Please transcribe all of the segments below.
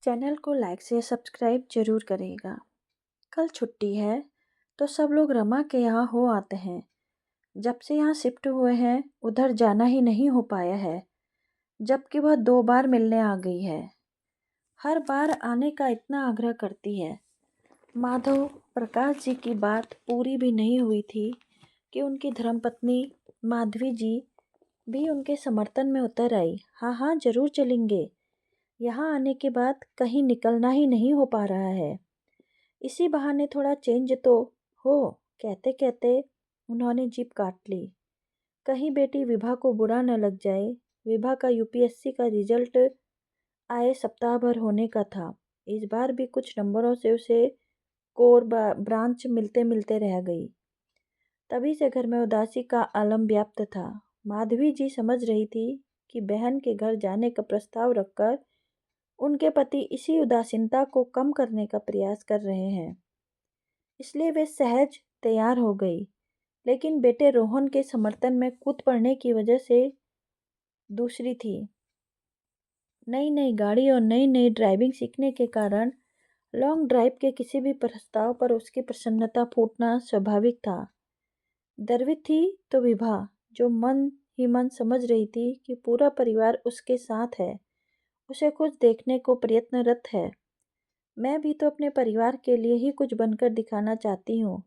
Channel को like से subscribe जरूर करिएगा। कल छुट्टी है तो सब लोग रमा के यहाँ हो आते हैं। जब से यहाँ शिफ्ट हुए हैं उधर जाना ही नहीं हो पाया है, जबकि वह 2 बार मिलने आ गई है। हर बार आने का इतना आग्रह करती है। माधव प्रकाश जी की बात पूरी भी नहीं हुई थी कि उनकी धर्मपत्नी माधवी जी भी उनके समर्थन में उतर आई। हाँ हाँ जरूर चलेंगे। यहाँ आने के बाद कहीं निकलना ही नहीं हो पा रहा है। इसी बहाने थोड़ा चेंज तो हो। कहते कहते उन्होंने जीप काट ली। कहीं बेटी विभा को बुरा न लग जाए। विभा का यूपीएससी का रिजल्ट आए सप्ताह भर होने का था। इस बार भी कुछ नंबरों से उसे कोर ब्रांच मिलते मिलते रह गई। तभी से घर में उदासी का आलम व्याप्त था। माधवी जी समझ रही थी कि बहन के घर जाने का प्रस्ताव रखकर उनके पति इसी उदासीनता को कम करने का प्रयास कर रहे हैं, इसलिए वे सहज तैयार हो गई। लेकिन बेटे रोहन के समर्थन में कूद पड़ने की वजह से दूसरी थी। नई नई गाड़ी और नई नई ड्राइविंग सीखने के कारण लॉन्ग ड्राइव के किसी भी प्रस्ताव पर उसकी प्रसन्नता फूटना स्वाभाविक था। गर्वित थी तो विभा, जो मन ही मन समझ रही थी कि पूरा परिवार उसके साथ है, उसे कुछ देखने को प्रयत्नरत है। मैं भी तो अपने परिवार के लिए ही कुछ बनकर दिखाना चाहती हूँ।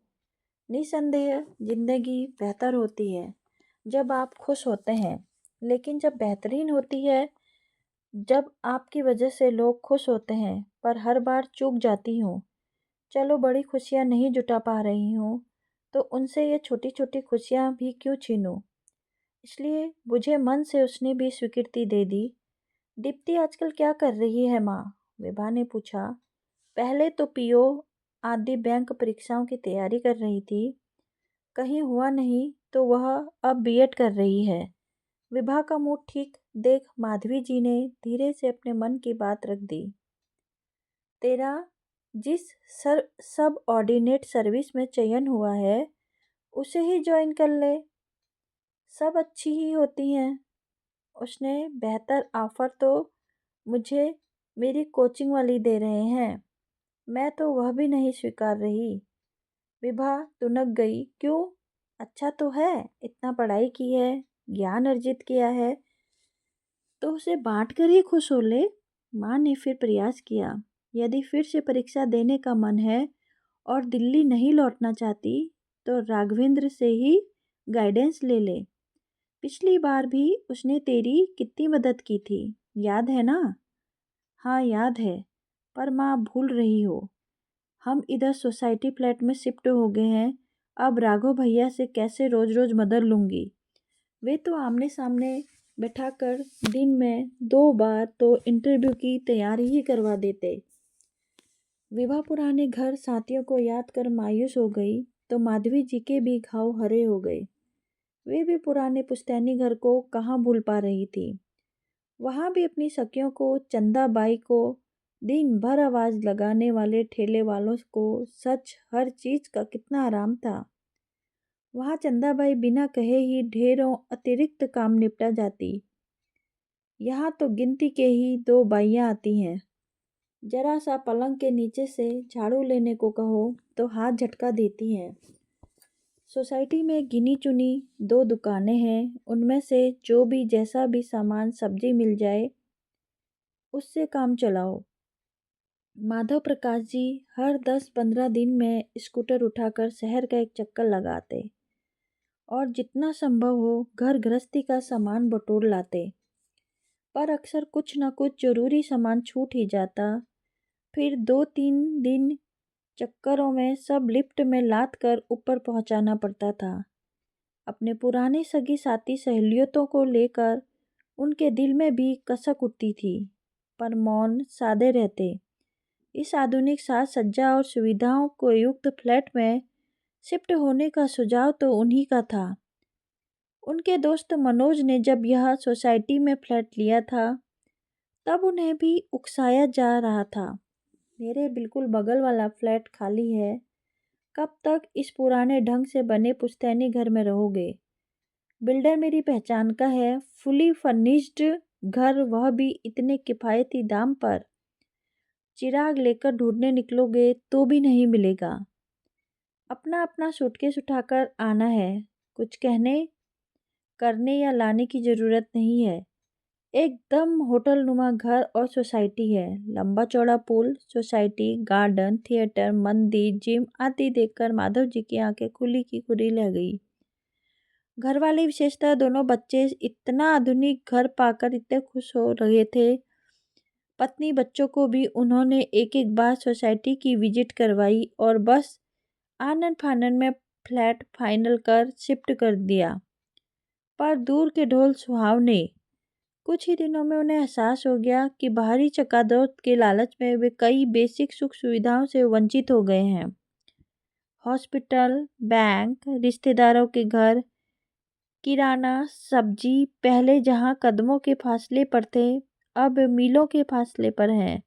निसंदेह जिंदगी बेहतर होती है जब आप खुश होते हैं, लेकिन जब बेहतरीन होती है जब आपकी वजह से लोग खुश होते हैं। पर हर बार चूक जाती हूँ। चलो बड़ी खुशियाँ नहीं जुटा पा रही हूँ तो उनसे ये छोटी छोटी खुशियाँ भी क्यों छीनूं। इसलिए बुझे मन से उसने भी स्वीकृति दे दी। दीप्ति आजकल क्या कर रही है माँ? विभा ने पूछा। पहले तो पीओ आदि बैंक परीक्षाओं की तैयारी कर रही थी, कहीं हुआ नहीं तो वह अब बीएड कर रही है। विभा का मूड ठीक देख माधवी जी ने धीरे से अपने मन की बात रख दी। तेरा जिस सब ऑर्डिनेट सर्विस में चयन हुआ है उसे ही ज्वाइन कर ले, सब अच्छी ही होती हैं। उसने बेहतर ऑफर तो मुझे मेरी कोचिंग वाली दे रहे हैं, मैं तो वह भी नहीं स्वीकार रही। विभा तुनक गई। क्यों? अच्छा तो है, इतना पढ़ाई की है, ज्ञान अर्जित किया है, तो उसे बांट कर ही खुश हो ले। माँ ने फिर प्रयास किया। यदि फिर से परीक्षा देने का मन है और दिल्ली नहीं लौटना चाहती तो राघवेंद्र से ही गाइडेंस ले ले। पिछली बार भी उसने तेरी कितनी मदद की थी, याद है ना? हाँ याद है, पर माँ भूल रही हो, हम इधर सोसाइटी फ्लैट में शिफ्ट हो गए हैं। अब राघव भैया से कैसे रोज रोज मदद लूँगी? वे तो आमने सामने बैठाकर दिन में 2 बार तो इंटरव्यू की तैयारी ही करवा देते। विभा पुराने घर साथियों को याद कर मायूस हो गई तो माधवी जी के भी घाव हरे हो गए। वे भी पुराने पुश्तैनी घर को कहाँ भूल पा रही थी। वहाँ भी अपनी सखियों को, चंदा बाई को, दिन भर आवाज लगाने वाले ठेले वालों को सच हर चीज का कितना आराम था। वहाँ चंदाबाई बिना कहे ही ढेरों अतिरिक्त काम निपटा जाती। यहाँ तो गिनती के ही 2 बाइयाँ आती हैं। जरा सा पलंग के नीचे से झाड़ू लेने को कहो तो हाथ झटका देती हैं। सोसाइटी में गिनी चुनी 2 दुकानें हैं, उनमें से जो भी जैसा भी सामान सब्जी मिल जाए उससे काम चलाओ। माधव प्रकाश जी हर 10-15 दिन में स्कूटर उठाकर शहर का एक चक्कर लगाते और जितना संभव हो घर गृहस्थी का सामान बटोर लाते। पर अक्सर कुछ न कुछ जरूरी सामान छूट ही जाता। फिर 2-3 दिन चक्करों में सब लिफ्ट में लाद कर ऊपर पहुंचाना पड़ता था। अपने पुराने सगी साथी सहेलियों को लेकर उनके दिल में भी कसक उठती थी, पर मौन सादे रहते। इस आधुनिक साज सज्जा और सुविधाओं को युक्त फ्लैट में शिफ्ट होने का सुझाव तो उन्हीं का था। उनके दोस्त मनोज ने जब यह सोसाइटी में फ्लैट लिया था तब उन्हें भी उकसाया जा रहा था। मेरे बिल्कुल बगल वाला फ्लैट खाली है, कब तक इस पुराने ढंग से बने पुश्तैनी घर में रहोगे? बिल्डर मेरी पहचान का है, फुली फर्निश्ड घर, वह भी इतने किफ़ायती दाम पर। चिराग लेकर ढूंढने निकलोगे तो भी नहीं मिलेगा। अपना अपना सूटकेस उठाकर आना है। कुछ कहने करने या लाने की ज़रूरत नहीं है। एकदम होटल नुमा घर और सोसाइटी है। लंबा चौड़ा पुल, सोसाइटी, गार्डन, थिएटर, मंदिर, जिम आदि देखकर माधव जी की आंखें खुली की खुली रह गई। घर वाले विशेषतः दोनों बच्चे इतना आधुनिक घर पाकर इतने खुश हो रहे थे। पत्नी बच्चों को भी उन्होंने एक एक बार सोसाइटी की विजिट करवाई और बस आनन फानन में फ्लैट फाइनल कर शिफ्ट कर दिया। पर दूर के ढोल सुहावने। कुछ ही दिनों में उन्हें एहसास हो गया कि बाहरी चकादौड़ के लालच में वे कई बेसिक सुख सुविधाओं से वंचित हो गए हैं। हॉस्पिटल, बैंक, रिश्तेदारों के घर, किराना, सब्जी पहले जहां कदमों के फासले पर थे, अब मीलों के फासले पर हैं।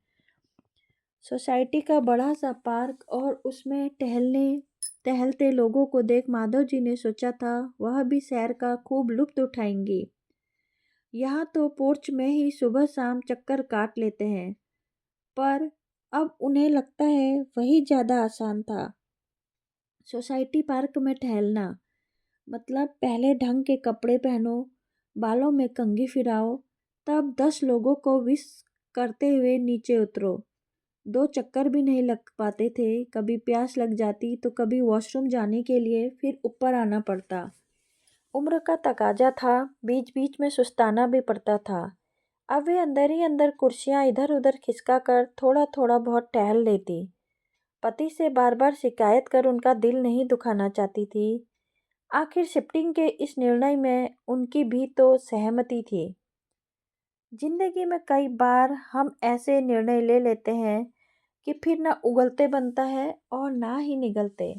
सोसाइटी का बड़ा सा पार्क और उसमें टहलते लोगों को देख माधव जी ने सोचा था वह भी सैर का खूब लुत्फ उठाएंगे। यहाँ तो पोर्च में ही सुबह शाम चक्कर काट लेते हैं, पर अब उन्हें लगता है वही ज़्यादा आसान था। सोसाइटी पार्क में टहलना मतलब पहले ढंग के कपड़े पहनो, बालों में कंघी फिराओ, तब 10 लोगों को विश करते हुए नीचे उतरो। 2 चक्कर भी नहीं लग पाते थे। कभी प्यास लग जाती तो कभी वॉशरूम जाने के लिए फिर ऊपर आना पड़ता। उम्र का तकाजा था, बीच बीच में सुस्ताना भी पड़ता था। अब वे अंदर ही अंदर कुर्सियां इधर उधर खिसका कर थोड़ा थोड़ा बहुत टहल लेती। पति से बार बार शिकायत कर उनका दिल नहीं दुखाना चाहती थी। आखिर शिफ्टिंग के इस निर्णय में उनकी भी तो सहमति थी। जिंदगी में कई बार हम ऐसे निर्णय ले लेते हैं कि फिर ना उगलते बनता है और ना ही निगलते।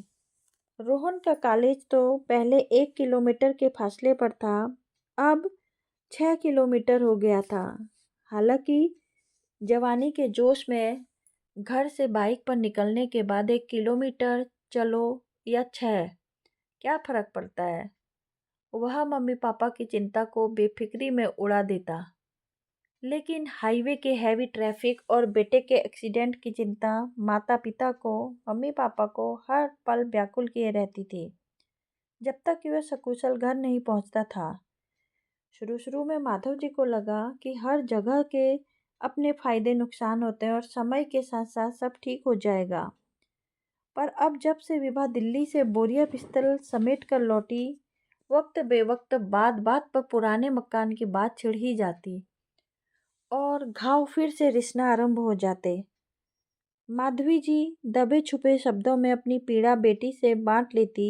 रोहन का कॉलेज तो पहले 1 किलोमीटर के फासले पर था, अब 6 किलोमीटर हो गया था। हालांकि जवानी के जोश में घर से बाइक पर निकलने के बाद 1 किलोमीटर चलो या 6, क्या फर्क पड़ता है। वह मम्मी पापा की चिंता को बेफिक्री में उड़ा देता। लेकिन हाईवे के हैवी ट्रैफिक और बेटे के एक्सीडेंट की चिंता माता पिता को, मम्मी पापा को हर पल व्याकुल किए रहती थी, जब तक कि वह सकुशल घर नहीं पहुंचता था। शुरू शुरू में माधव जी को लगा कि हर जगह के अपने फायदे नुकसान होते हैं और समय के साथ साथ सब ठीक हो जाएगा। पर अब जब से विभा दिल्ली से बोरिया बिस्तर समेट कर लौटी, वक्त बेवक्त बात बात पर पुराने मकान की बात छिड़ ही जाती और घाव फिर से रिसना आरंभ हो जाते। माधवी जी दबे छुपे शब्दों में अपनी पीड़ा बेटी से बांट लेती।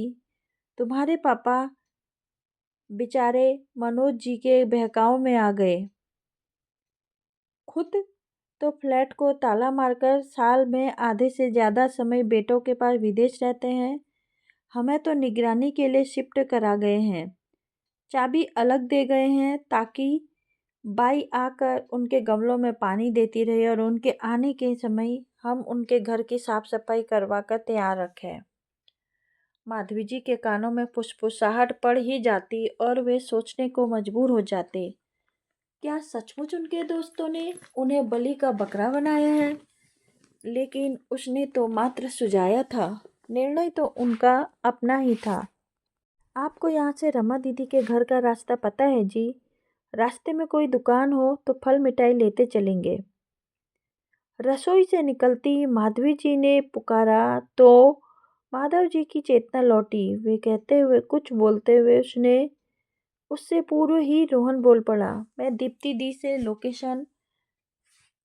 तुम्हारे पापा बेचारे मनोज जी के बहकाव में आ गए। खुद तो फ्लैट को ताला मारकर साल में आधे से ज़्यादा समय बेटों के पास विदेश रहते हैं। हमें तो निगरानी के लिए शिफ्ट करा गए हैं। चाबी अलग दे गए हैं ताकि बाई आकर उनके गमलों में पानी देती रहे और उनके आने के समय हम उनके घर की साफ सफाई करवा कर तैयार रखें। माधवी जी के कानों में फुसफुसाहट पड़ ही जाती और वे सोचने को मजबूर हो जाते, क्या सचमुच उनके दोस्तों ने उन्हें बलि का बकरा बनाया है। लेकिन उसने तो मात्र सुझाया था, निर्णय तो उनका अपना ही था। आपको यहाँ से रमा दीदी के घर का रास्ता पता है जी? रास्ते में कोई दुकान हो तो फल मिठाई लेते चलेंगे। रसोई से निकलती माधवी जी ने पुकारा तो माधव जी की चेतना लौटी। वे कहते हुए कुछ बोलते हुए उससे पूर्व ही रोहन बोल पड़ा, मैं दीप्ति दी से लोकेशन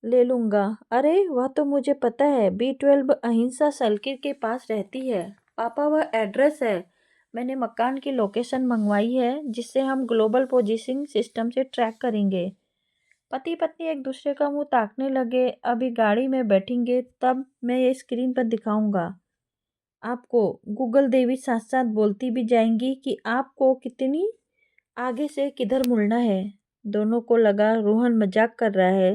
ले लूँगा। अरे वह तो मुझे पता है, B12 अहिंसा सर्किल के पास रहती है। पापा वह एड्रेस है, मैंने मकान की लोकेशन मंगवाई है जिससे हम ग्लोबल पोजीशनिंग सिस्टम से ट्रैक करेंगे। पति पत्नी एक दूसरे का मुंह ताकने लगे। अभी गाड़ी में बैठेंगे तब मैं ये स्क्रीन पर दिखाऊंगा आपको। गूगल देवी साथ साथ बोलती भी जाएंगी कि आपको कितनी आगे से किधर मुड़ना है। दोनों को लगा रोहन मजाक कर रहा है,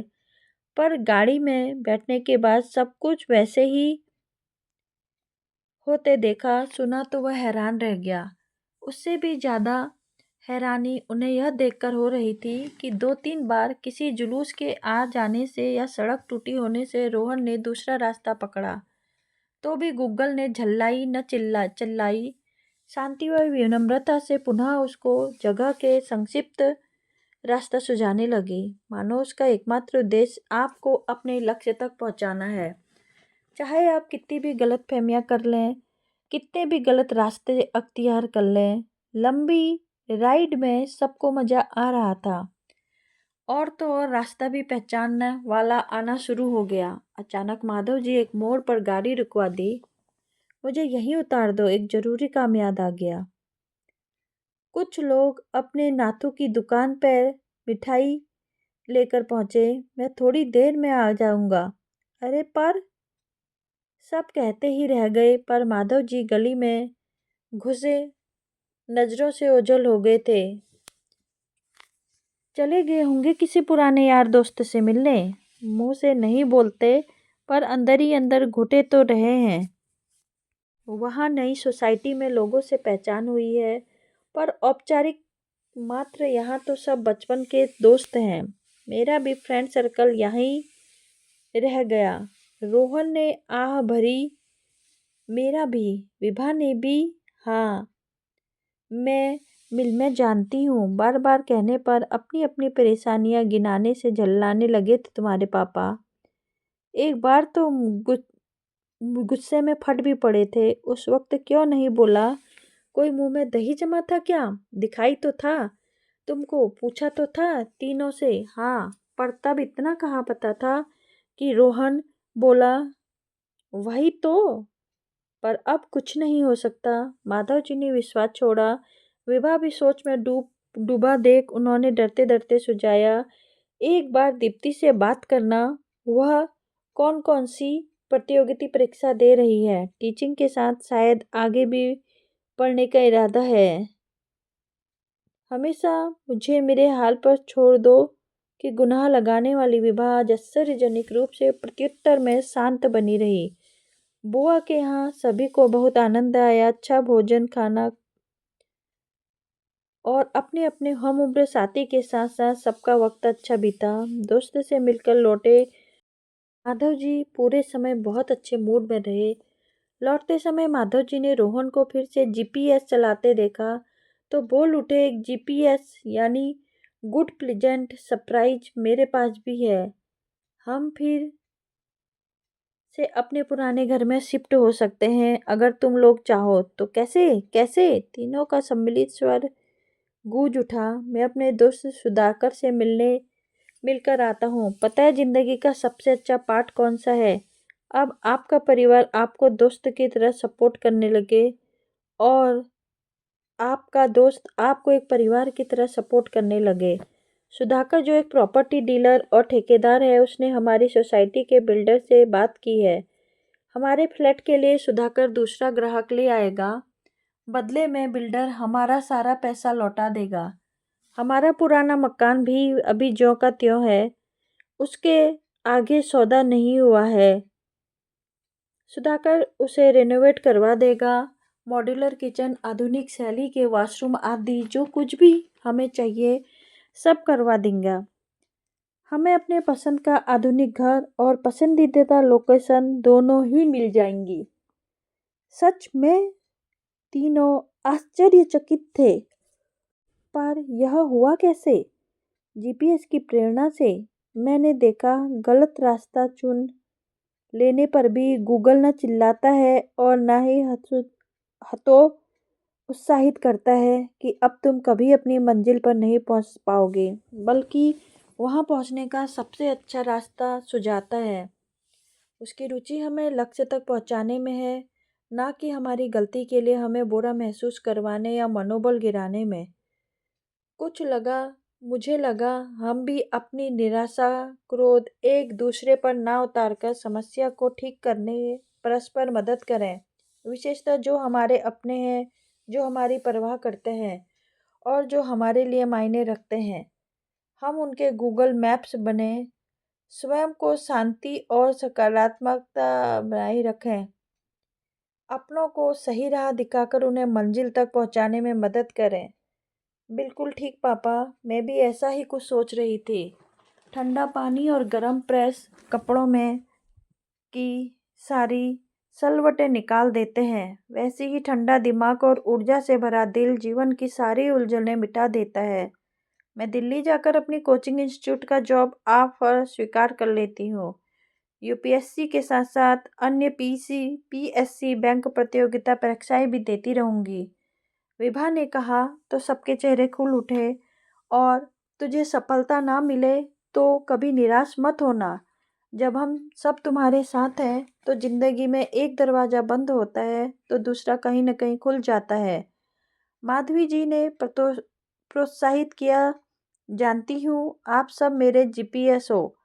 पर गाड़ी में बैठने के बाद सब कुछ वैसे ही होते देखा सुना तो वह हैरान रह गया। उससे भी ज़्यादा हैरानी उन्हें यह देखकर हो रही थी कि 2-3 बार किसी जुलूस के आ जाने से या सड़क टूटी होने से रोहन ने दूसरा रास्ता पकड़ा तो भी गूगल ने झल्लाई न चिल्लाई। शांति व विनम्रता से पुनः उसको जगह के संक्षिप्त रास्ता सुझाने लगी, मानो उसका एकमात्र उद्देश्य आपको अपने लक्ष्य तक पहुंचाना है। चाहे आप कितनी भी गलतफहमियां कर लें, कितने भी गलत रास्ते अख्तियार कर लें, लंबी राइड में सबको मजा आ रहा था। और तो और रास्ता भी पहचानने वाला आना शुरू हो गया। अचानक माधव जी एक मोड़ पर गाड़ी रुकवा दी। मुझे यहीं उतार दो, एक जरूरी काम याद आ गया। कुछ लोग अपने नाथू की दुकान पर मिठाई लेकर पहुंचे। मैं थोड़ी देर में आ जाऊंगा। अरे पर सब कहते ही रह गए, पर माधव जी गली में घुसे नजरों से ओझल हो गए थे। चले गए होंगे किसी पुराने यार दोस्त से मिलने। मुंह से नहीं बोलते पर अंदर ही अंदर घुटे तो रहे हैं। वहाँ नई सोसाइटी में लोगों से पहचान हुई है, पर औपचारिक मात्र यहाँ तो सब बचपन के दोस्त हैं। मेरा भी फ्रेंड सर्कल यहीं रह गया। रोहन ने आह भरी। मेरा भी। विभा ने भी। हाँ, मैं जानती हूँ। बार बार कहने पर अपनी अपनी परेशानियां गिनाने से झल्लाने लगे थे तुम्हारे पापा। एक बार तो गुस्से में फट भी पड़े थे। उस वक्त क्यों नहीं बोला? कोई मुंह में दही जमा था क्या? दिखाई तो था तुमको, पूछा तो था तीनों से। हाँ, पर तब इतना कहाँ पता था कि रोहन बोला। वही तो। पर अब कुछ नहीं हो सकता। माधव जी ने विश्वास छोड़ा। विभा भी सोच में डूबा देख उन्होंने डरते डरते सुझाया, एक बार दीप्ति से बात करना। वह कौन कौन सी प्रतियोगिता परीक्षा दे रही है। टीचिंग के साथ शायद आगे भी पढ़ने का इरादा है। हमेशा मुझे मेरे हाल पर छोड़ दो कि गुनाह लगाने वाली विभा आज आश्चर्यजनक रूप से प्रत्युत्तर में शांत बनी रही। बुआ के यहाँ सभी को बहुत आनंद आया। अच्छा भोजन खाना और अपने अपने हम उम्र साथी के साथ साथ सबका वक्त अच्छा बीता। दोस्त से मिलकर लौटे माधव जी पूरे समय बहुत अच्छे मूड में रहे। लौटते समय माधव जी ने रोहन को फिर से जीपीएस चलाते देखा तो बोल उठे, एक जीपीएस यानी गुड प्लेजेंट सरप्राइज मेरे पास भी है। हम फिर से अपने पुराने घर में शिफ्ट हो सकते हैं अगर तुम लोग चाहो तो। कैसे कैसे? तीनों का सम्मिलित स्वर गूंज उठा। मैं अपने दोस्त सुधाकर से मिलकर आता हूँ। पता है जिंदगी का सबसे अच्छा पार्ट कौन सा है? अब आपका परिवार आपको दोस्त की तरह सपोर्ट करने लगे और आपका दोस्त आपको एक परिवार की तरह सपोर्ट करने लगे। सुधाकर जो एक प्रॉपर्टी डीलर और ठेकेदार है, उसने हमारी सोसाइटी के बिल्डर से बात की है। हमारे फ्लैट के लिए सुधाकर दूसरा ग्राहक ले आएगा। बदले में बिल्डर हमारा सारा पैसा लौटा देगा। हमारा पुराना मकान भी अभी ज्यों का त्यों है, उसके आगे सौदा नहीं हुआ है। सुधाकर उसे रेनोवेट करवा देगा। मॉड्यूलर किचन, आधुनिक शैली के वॉशरूम आदि जो कुछ भी हमें चाहिए सब करवा देंगे। हमें अपने पसंद का आधुनिक घर और पसंदीदा लोकेशन दोनों ही मिल जाएंगी। सच में तीनों आश्चर्यचकित थे। पर यह हुआ कैसे? जीपीएस की प्रेरणा से। मैंने देखा गलत रास्ता चुन लेने पर भी गूगल न चिल्लाता है और न ही उत्साहित करता है कि अब तुम कभी अपनी मंजिल पर नहीं पहुंच पाओगे, बल्कि वहां पहुंचने का सबसे अच्छा रास्ता सुझाता है। उसकी रुचि हमें लक्ष्य तक पहुंचाने में है, ना कि हमारी गलती के लिए हमें बुरा महसूस करवाने या मनोबल गिराने में। मुझे लगा हम भी अपनी निराशा, क्रोध एक दूसरे पर ना उतारकर समस्या को ठीक करने परस्पर मदद करें। विशेषतः जो हमारे अपने हैं, जो हमारी परवाह करते हैं और जो हमारे लिए मायने रखते हैं। हम उनके गूगल मैप्स बने, स्वयं को शांति और सकारात्मकता बनाए रखें। अपनों को सही राह दिखाकर उन्हें मंजिल तक पहुंचाने में मदद करें। बिल्कुल ठीक पापा, मैं भी ऐसा ही कुछ सोच रही थी। ठंडा पानी और गर्म प्रेस कपड़ों में की सारी सलवटें निकाल देते हैं, वैसे ही ठंडा दिमाग और ऊर्जा से भरा दिल जीवन की सारी उलझनें मिटा देता है। मैं दिल्ली जाकर अपनी कोचिंग इंस्टीट्यूट का जॉब ऑफर स्वीकार कर लेती हूँ। यूपीएससी के साथ साथ अन्य पीएससी बैंक प्रतियोगिता परीक्षाएं भी देती रहूंगी। विभा ने कहा तो सबके चेहरे खुल उठे। और तुझे सफलता ना मिले तो कभी निराश मत होना। जब हम सब तुम्हारे साथ हैं तो जिंदगी में एक दरवाजा बंद होता है तो दूसरा कहीं ना कहीं खुल जाता है। माधवी जी ने प्रोत्साहित किया। जानती हूँ आप सब मेरे जीपीएस हो,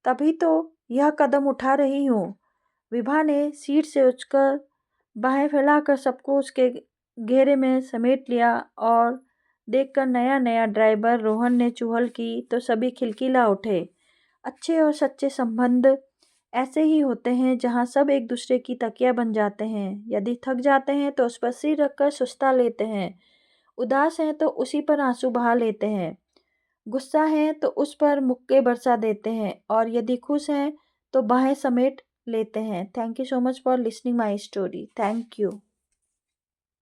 तभी तो यह कदम उठा रही हूँ। विभा ने सीट से उठकर बाहें फैलाकर सबको उसके घेरे में समेट लिया और देखकर नया नया ड्राइवर रोहन ने चुहल की तो सभी खिलखिला उठे। अच्छे और सच्चे संबंध ऐसे ही होते हैं जहाँ सब एक दूसरे की तकिया बन जाते हैं। यदि थक जाते हैं तो उस पर सिर रखकर सुस्ता लेते हैं, उदास हैं तो उसी पर आंसू बहा लेते हैं, गुस्सा है तो उस पर मुक्के बरसा देते हैं और यदि खुश हैं तो बाहें समेट लेते हैं। Thank you so much for listening my story. Thank you.